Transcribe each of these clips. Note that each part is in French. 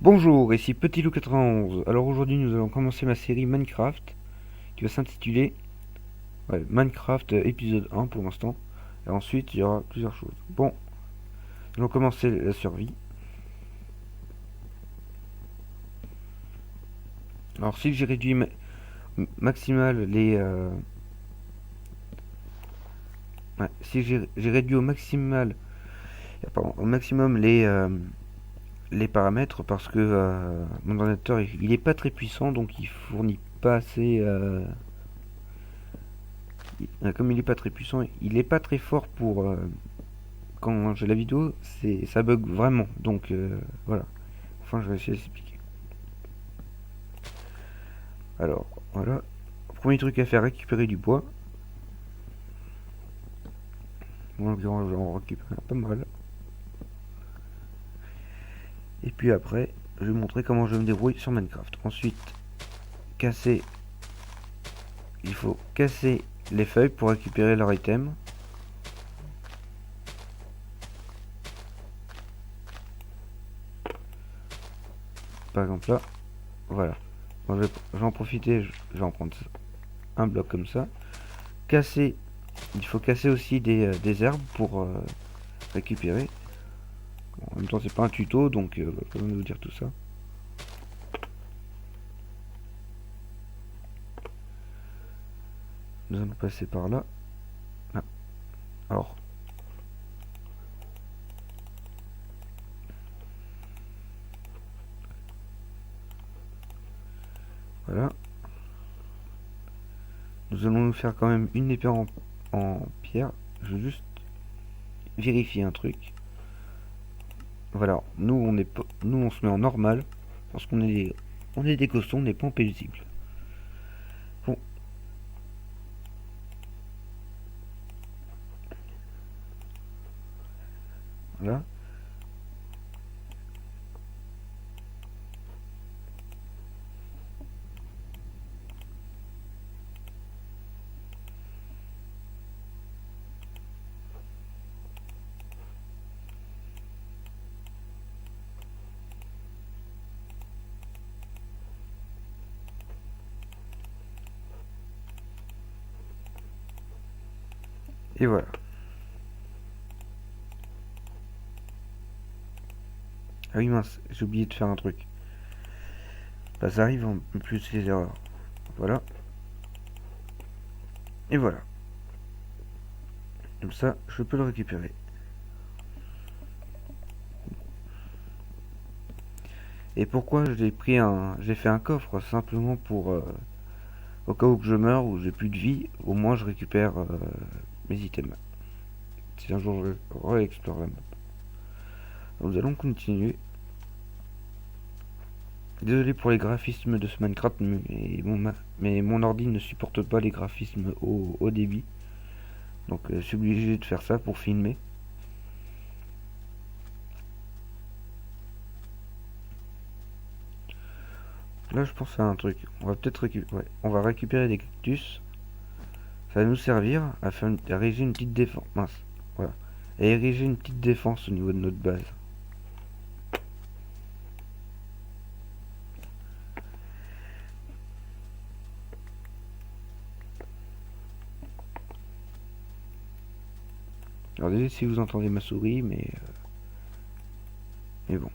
Bonjour, ici Petit Loup 91. Alors aujourd'hui nous allons commencer ma série Minecraft qui va s'intituler Minecraft épisode 1 pour l'instant. Et ensuite il y aura plusieurs choses. Bon, nous allons commencer la survie. Alors si j'ai réduit maximal les... si j'ai réduit au maximal... pardon, au maximum les paramètres parce que mon ordinateur il est pas très puissant donc il fournit pas assez... comme il est pas très puissant, il est pas très fort pour quand j'ai la vidéo, ça bug vraiment. Donc voilà. Enfin, je vais essayer d'expliquer. Alors voilà. Premier truc à faire, récupérer du bois. Bon, j'en récupère pas mal. Et puis après, je vais vous montrer comment je me débrouille sur Minecraft. Ensuite, casser. Il faut casser les feuilles pour récupérer leur item. Par exemple là, voilà. Bon, je vais en profiter, je vais en prendre un bloc comme ça. Casser, il faut casser aussi des herbes pour récupérer. Bon, en même temps, c'est pas un tuto, donc je vais pas besoin de vous dire tout ça. Nous allons passer par là. Ah. Alors, voilà. Nous allons nous faire quand même une épée en pierre. Je veux juste vérifier un truc. Voilà, nous on se met en normal parce on est des costauds, on n'est pas en paisible. Bon, voilà. Et voilà. Ah oui mince, j'ai oublié de faire un truc. Bah ça arrive en plus les erreurs. Voilà. Et voilà. Comme ça, je peux le récupérer. Et pourquoi j'ai fait un coffre simplement pour au cas où que je meurs ou j'ai plus de vie, au moins je récupère mes items. Si un jour je réexplore la map. Nous allons continuer. Désolé pour les graphismes de ce Minecraft, mais mon ordi ne supporte pas les graphismes au débit. Donc je suis obligé de faire ça pour filmer. Là je pense à un truc. On va peut-être on va récupérer des cactus. Ça va nous servir à ériger une petite défense. Mince. Voilà. À ériger une petite défense au niveau de notre base. Alors désolé si vous entendez ma souris, mais bon.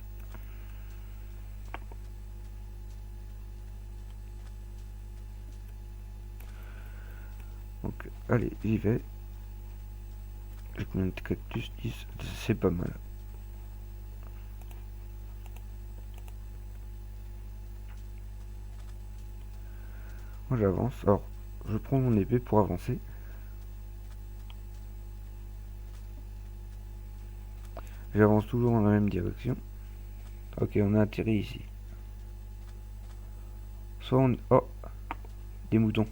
Donc allez, j'y vais. J'ai combien de cactus? 10. C'est pas mal. Moi j'avance. Alors, je prends mon épée pour avancer. J'avance toujours dans la même direction. Ok, on a atterri ici. Soit on... Oh, des moutons.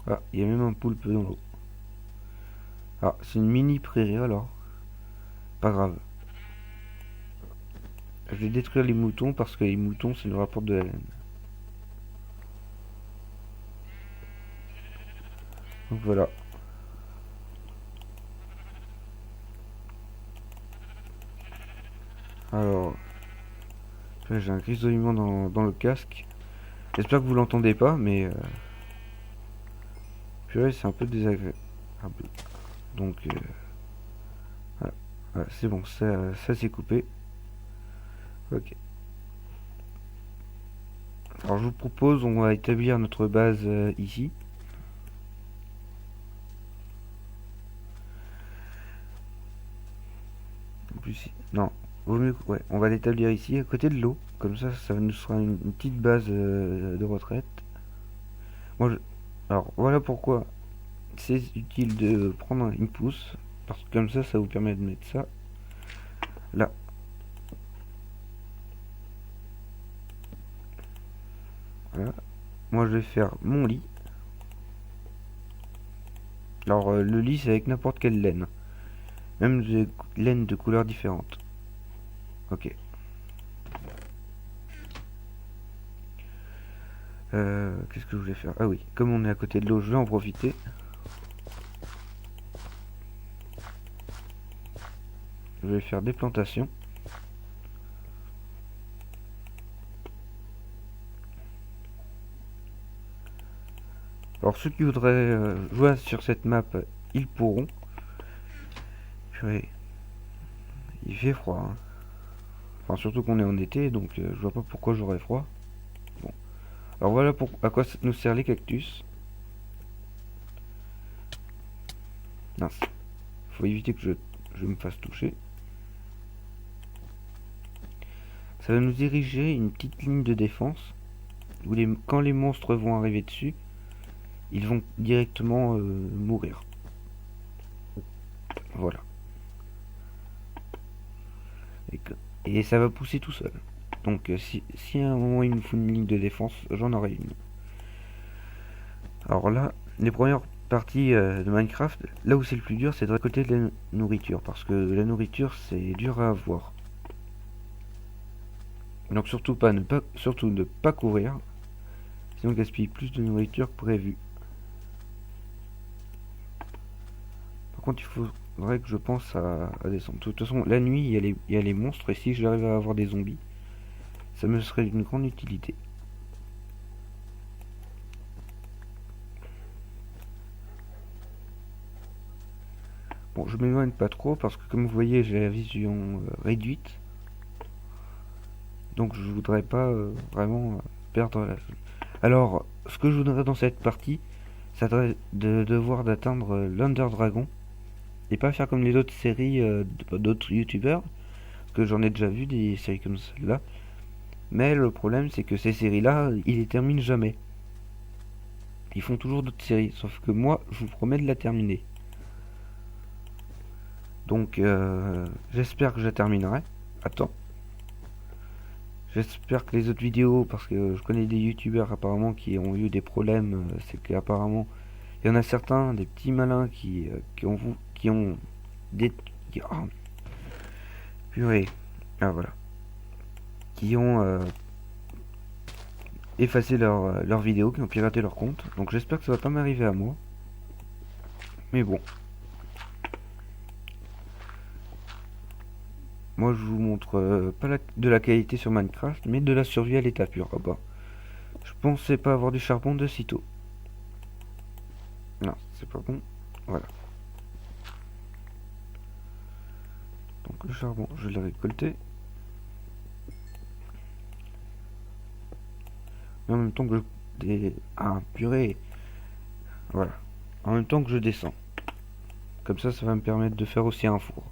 Ah, il y a même un poulpe dans l'eau. Ah, c'est une mini prairie alors. Pas grave. Je vais détruire les moutons parce que les moutons, ça nous rapporte de la laine. Donc voilà. Alors, Ouais, j'ai un grisouillement dans le casque. J'espère que vous l'entendez pas, mais purée, c'est un peu désagréable. Donc voilà, voilà, c'est bon, ça s'est coupé. Ok. Alors je vous propose, on va établir notre base ici. En plus, non, vaut mieux, ouais, on va l'établir ici, à côté de l'eau. Comme ça nous sera une petite base de retraite. Moi, alors voilà pourquoi c'est utile de prendre une pousse, parce que comme ça vous permet de mettre ça là. Voilà. Moi, je vais faire mon lit. Alors, le lit, c'est avec n'importe quelle laine, même des laines de couleurs différentes. Ok. Qu'est-ce que je voulais faire? Ah oui, comme on est à côté de l'eau, je vais en profiter. Je vais faire des plantations. Alors ceux qui voudraient jouer sur cette map, ils pourront. Purée, il fait froid, hein. Enfin surtout qu'on est en été, donc je vois pas pourquoi j'aurais froid. Bon. Alors voilà à quoi nous servent les cactus. Mince. Faut éviter que je me fasse toucher. Ça va nous diriger une petite ligne de défense où quand les monstres vont arriver dessus, ils vont directement mourir. Voilà. Et ça va pousser tout seul. Donc si à un moment il nous faut une ligne de défense, j'en aurai une. Alors là, les premières parties de Minecraft, là où c'est le plus dur, c'est de récolter de la nourriture. Parce que la nourriture, c'est dur à avoir. Donc surtout ne pas courir. Sinon on gaspille plus de nourriture que prévu. Par contre, il faudrait que je pense à descendre. De toute façon, la nuit, il y a les monstres. Et si j'arrive à avoir des zombies, ça me serait d'une grande utilité. Bon, je m'éloigne pas trop parce que comme vous voyez, j'ai la vision réduite. Donc je voudrais pas vraiment perdre la... Alors, ce que je voudrais dans cette partie, c'est de devoir d'atteindre l'Under Dragon. Et pas faire comme les autres séries d'autres youtubeurs. Parce que j'en ai déjà vu des séries comme celle-là. Mais le problème, c'est que ces séries-là, ils les terminent jamais. Ils font toujours d'autres séries. Sauf que moi, je vous promets de la terminer. Donc, j'espère que je la terminerai. Attends. J'espère que les autres vidéos, parce que je connais des youtubeurs apparemment qui ont eu des problèmes, c'est qu'apparemment il y en a certains, des petits malins qui ont des... oh, purée. Ah voilà. Qui ont effacé leur vidéo, qui ont piraté leur compte. Donc j'espère que ça va pas m'arriver à moi. Mais bon. Moi je vous montre pas de la qualité sur Minecraft, mais de la survie à l'état pur. Ah bah. Je pensais pas avoir du charbon de sitôt. Non, c'est pas bon. Voilà. Donc le charbon, je l'ai récolté. Mais en même temps que ah, purée. Voilà. En même temps que je descends. Comme ça va me permettre de faire aussi un four.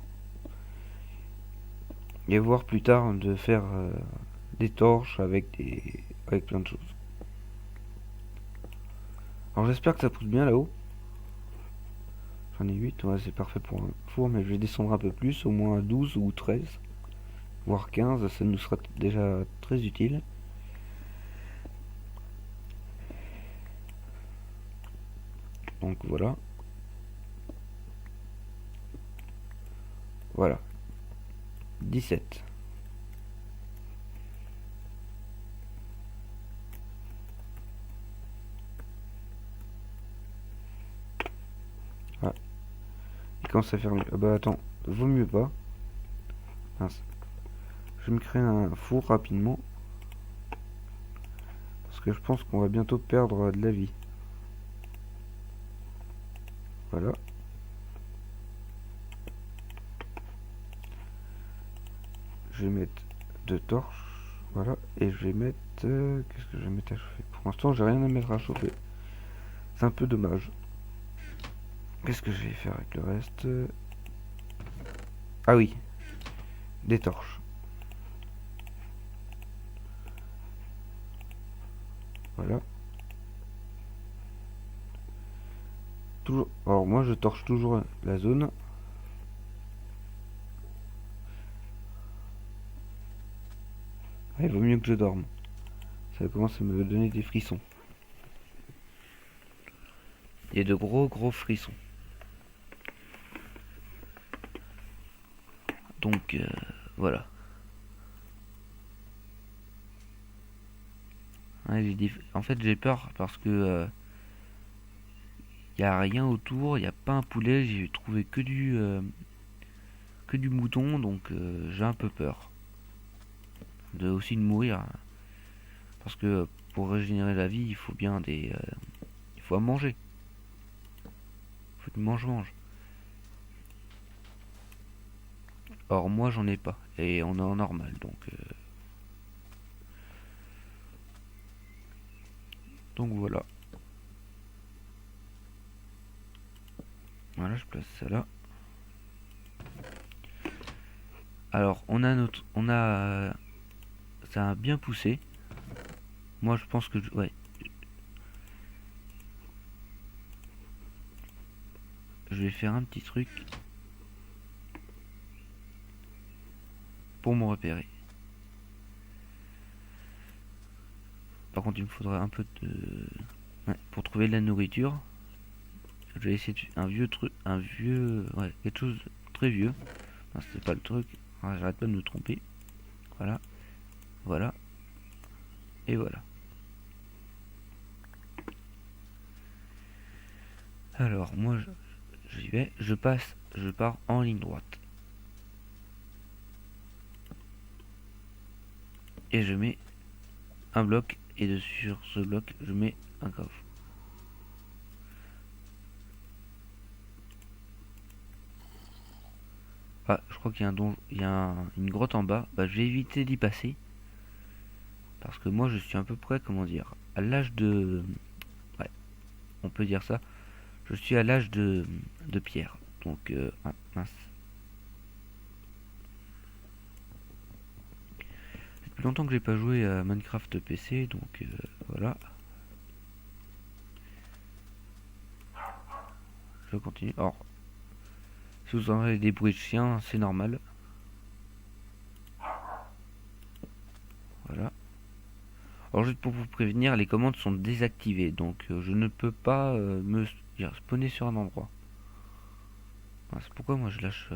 Et voir plus tard de faire des torches avec plein de choses. Alors j'espère que ça pousse bien là-haut. J'en ai 8, ouais, c'est parfait pour un four, mais je vais descendre un peu plus, au moins à 12 ou 13, voire 15, ça nous sera déjà très utile. Donc voilà. Voilà. 17. Ah. Il commence à faire mieux. Ah bah attends, vaut mieux pas. Mince. Je vais me créer un four rapidement. Parce que je pense qu'on va bientôt perdre de la vie. Voilà. Je vais mettre 2 torches. Voilà. Et je vais mettre... qu'est-ce que je vais mettre à chauffer? Pour l'instant, j'ai rien à mettre à chauffer. C'est un peu dommage. Qu'est-ce que je vais faire avec le reste? Ah oui. Des torches. Voilà. Toujours. Alors moi je torche toujours la zone. Ah, il vaut mieux que je dorme. Ça commence à me donner des frissons. Il y a de gros frissons. Donc voilà. Ouais, en fait j'ai peur parce que y a rien autour, il n'y a pas un poulet, j'ai trouvé que du mouton, donc j'ai un peu peur de aussi de mourir parce que pour régénérer la vie il faut bien il faut à manger, il faut du mange. Or moi j'en ai pas et on est en normal donc voilà. Voilà, je place ça là. Alors ça a bien poussé. Moi je pense que ouais, je vais faire un petit truc pour me repérer. Par contre il me faudrait un peu de... Ouais, pour trouver de la nourriture. Je vais essayer ouais, quelque chose de très vieux. Non, c'était pas le truc. Ah, j'arrête pas de me tromper. Voilà, voilà, et voilà. Alors moi j'y vais, je pars en ligne droite. Et je mets un bloc et sur ce bloc je mets un coffre. Ah, je crois qu'il y a une grotte en bas. Bah, je vais éviter d'y passer. Parce que moi, je suis à peu près, comment dire, à l'âge de... Ouais, on peut dire ça. Je suis à l'âge de pierre. Donc, ah, mince. Depuis longtemps que j'ai pas joué à Minecraft PC, donc voilà. Je continue. Alors, si vous entendez des bruits de chiens, c'est normal. Voilà. Alors juste pour vous prévenir, les commandes sont désactivées, donc je ne peux pas me spawner sur un endroit. Ah, c'est pourquoi moi je lâche...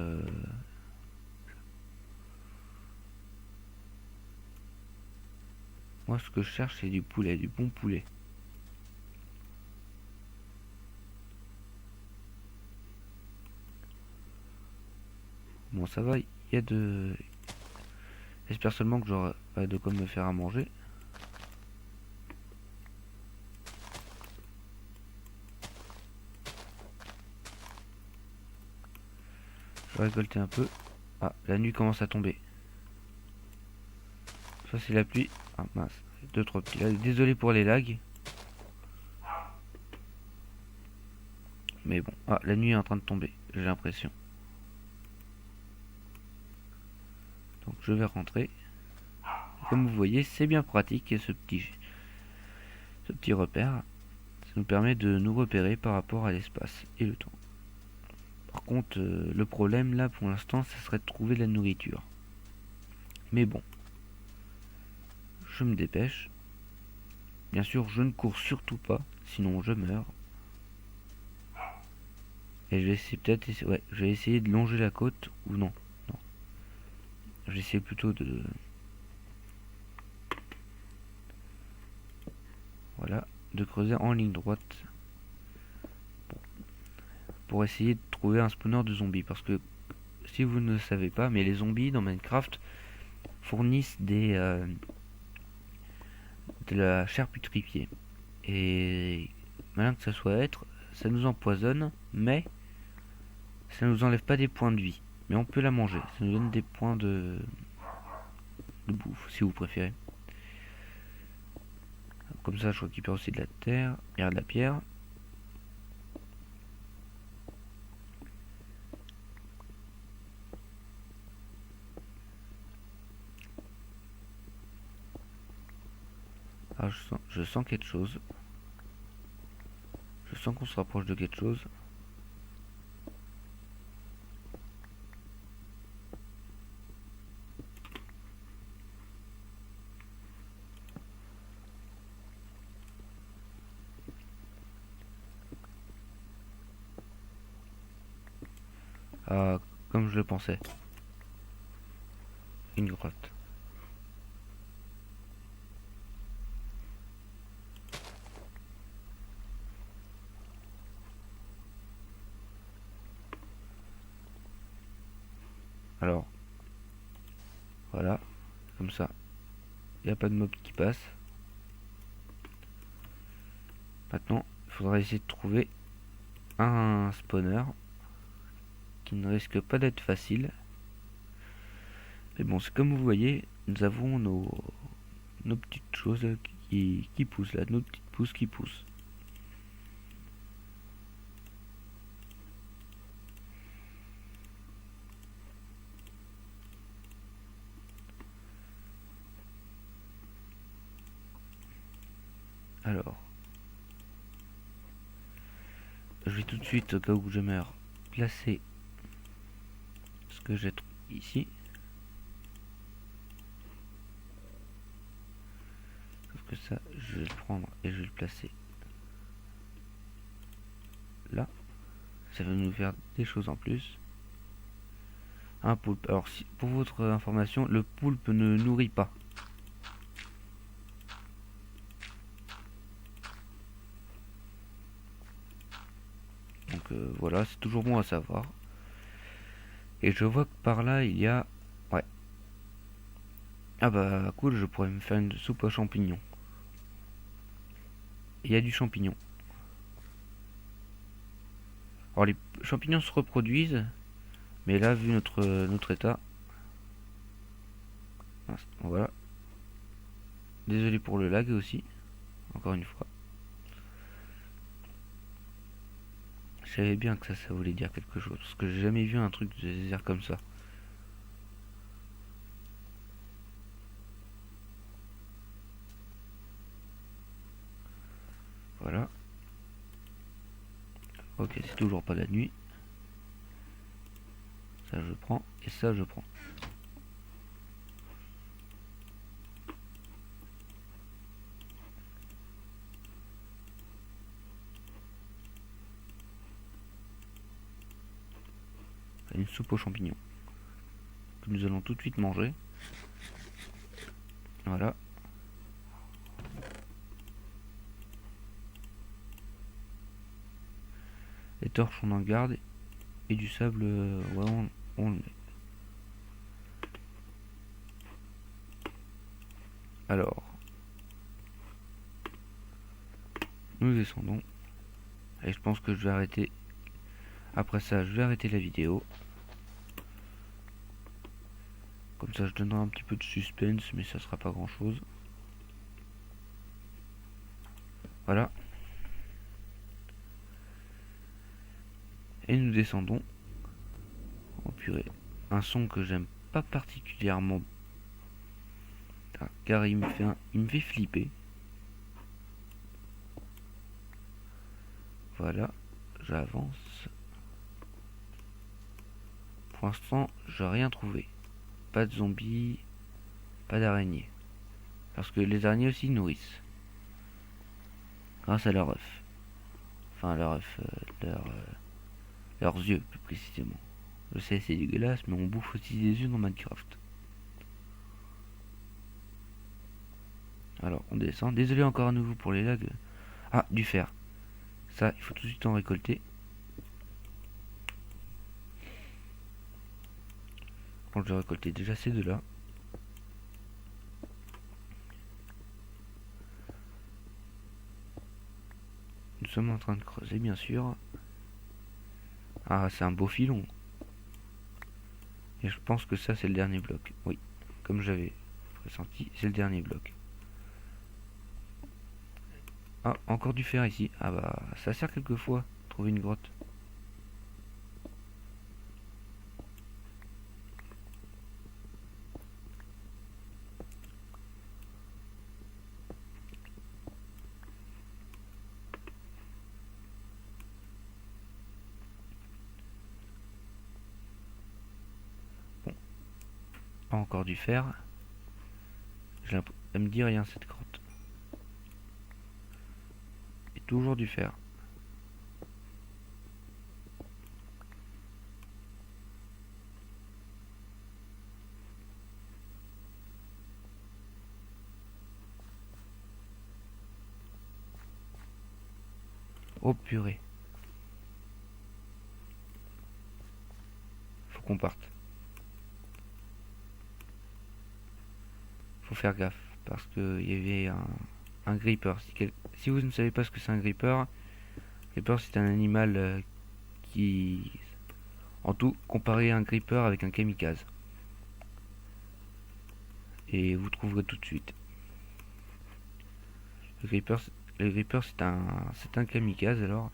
Moi ce que je cherche c'est du poulet, du bon poulet. Bon ça va, il y a de... J'espère seulement que j'aurai pas de quoi me faire à manger. Je vais récolter un peu. Ah, la nuit commence à tomber. Ça c'est la pluie. Ah mince, 2-3 petits lags. Désolé pour les lags. Mais bon, ah, la nuit est en train de tomber, j'ai l'impression. Donc je vais rentrer. Comme vous voyez, c'est bien pratique et ce petit repère. Ça nous permet de nous repérer par rapport à l'espace et le temps. Par contre, le problème là pour l'instant, ça serait de trouver de la nourriture. Mais bon, je me dépêche. Bien sûr, je ne cours surtout pas, sinon je meurs. Et je vais essayer ouais, je vais essayer de longer la côte ou non. Non. Je vais essayer plutôt de... Voilà, de creuser en ligne droite. Pour essayer de trouver un spawner de zombies. Parce que si vous ne le savez pas, mais les zombies dans Minecraft, fournissent de la chair putréfiée. Et malin que ça soit être, ça nous empoisonne, mais ça nous enlève pas des points de vie. Mais on peut la manger, ça nous donne des points de bouffe, si vous préférez. Comme ça, je récupère aussi de la terre et de la pierre. Ah, je sens quelque chose. Je sens qu'on se rapproche de quelque chose. Ah, comme je le pensais. Une grotte. Alors, voilà, comme ça. Il n'y a pas de mob qui passe. Maintenant, il faudra essayer de trouver un spawner qui ne risque pas d'être facile. Mais bon, c'est comme vous voyez, nous avons nos petites choses qui poussent là, nos petites pousses qui poussent. Alors, je vais tout de suite, au cas où je meurs, placer ce que j'ai ici. Sauf que ça, je vais le prendre et je vais le placer là. Ça va nous faire des choses en plus. Un poulpe. Alors, pour votre information, le poulpe ne nourrit pas. Donc voilà, c'est toujours bon à savoir. Et je vois que par là, il y a... Ouais. Ah bah cool, je pourrais me faire une soupe aux champignons. Il y a du champignon. Alors les champignons se reproduisent, mais là, vu notre état... Voilà. Désolé pour le lag aussi, encore une fois. Je savais bien que ça voulait dire quelque chose, parce que j'ai jamais vu un truc de désert comme ça. Voilà. Ok, c'est toujours pas la nuit. Ça je prends, et ça je prends. Une soupe aux champignons que nous allons tout de suite manger. Voilà. Les torches on en garde et du sable ouais, on le met. Alors nous descendons et je pense que je vais arrêter. Après ça je vais arrêter la vidéo. Comme ça je donnerai un petit peu de suspense, mais ça sera pas grand chose. Voilà. Et nous descendons. Oh purée. Un son que j'aime pas particulièrement. Car il me fait flipper. Voilà. J'avance. Pour l'instant, j'ai rien trouvé. Pas de zombies. Pas d'araignées. Parce que les araignées aussi nourrissent. Grâce à leur œuf. Enfin, leur œuf. Leurs yeux, plus précisément. Je sais, c'est dégueulasse, mais on bouffe aussi des yeux dans Minecraft. Alors, on descend. Désolé encore à nouveau pour les lags. Ah, du fer. Ça, il faut tout de suite en récolter. Bon, j'ai récolté déjà ces deux-là. sommes en train de creuser, bien sûr. Ah, c'est un beau filon. Et je pense que ça, c'est le dernier bloc. Oui, comme j'avais pressenti, c'est le dernier bloc. Ah, encore du fer ici. Ah bah, ça sert quelquefois, trouver une grotte. Bon, pas encore du fer. Elle me dit rien cette grotte. Et toujours du fer. Oh purée. Faut qu'on parte. Faut faire gaffe. Parce qu'il y avait un gripper. Si vous ne savez pas ce que c'est un gripper, c'est un animal qui... En tout, comparé à un gripper avec un kamikaze. Et vous trouverez tout de suite. Le gripper c'est un kamikaze alors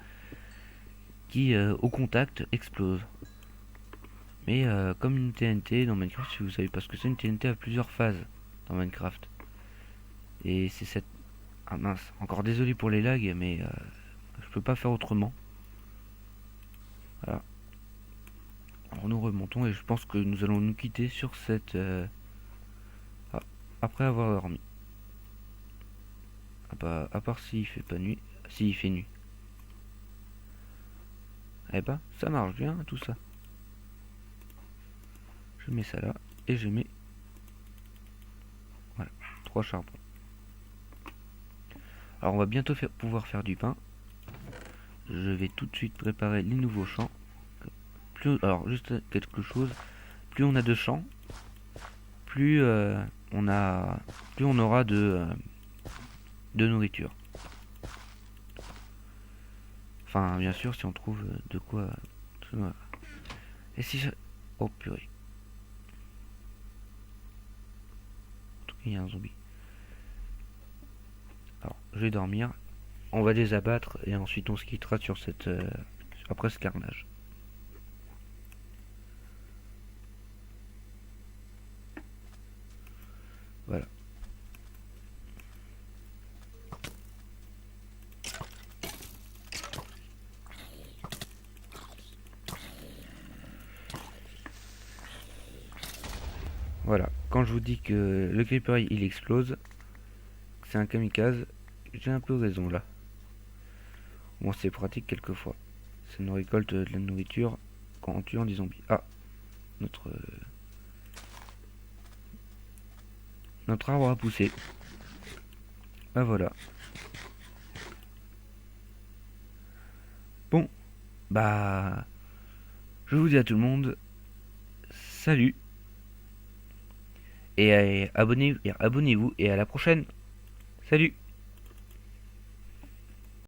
qui au contact explose. Mais comme une TNT dans Minecraft, si vous savez pas ce que c'est, une TNT a plusieurs phases dans Minecraft. Et c'est cette... Ah mince, encore désolé pour les lags, mais je peux pas faire autrement. Voilà. Alors nous remontons et je pense que nous allons nous quitter sur cette... Ah, après avoir dormi. Ah bah, à part s'il fait pas nuit. S'il fait nuit. Eh bah, ça marche bien tout ça. Je mets ça là et je mets... Voilà, 3 charbons. Alors on va bientôt pouvoir faire du pain. Je vais tout de suite préparer les nouveaux champs. Alors juste quelque chose. Plus on a de champs, plus on aura de nourriture. Enfin bien sûr si on trouve de quoi. Et si je... Oh purée. En tout cas il y a un zombie. Alors je vais dormir. On va les abattre et ensuite on se quittera sur cette après ce carnage. Voilà. Voilà. Quand je vous dis que le creeper il explose, c'est un kamikaze, j'ai un peu raison là. Bon, c'est pratique quelquefois. Ça nous récolte de la nourriture quand on tue des zombies. Ah, notre arbre a poussé. Ah voilà. Bon, bah, je vous dis à tout le monde, salut. Et abonnez-vous et à la prochaine. Salut.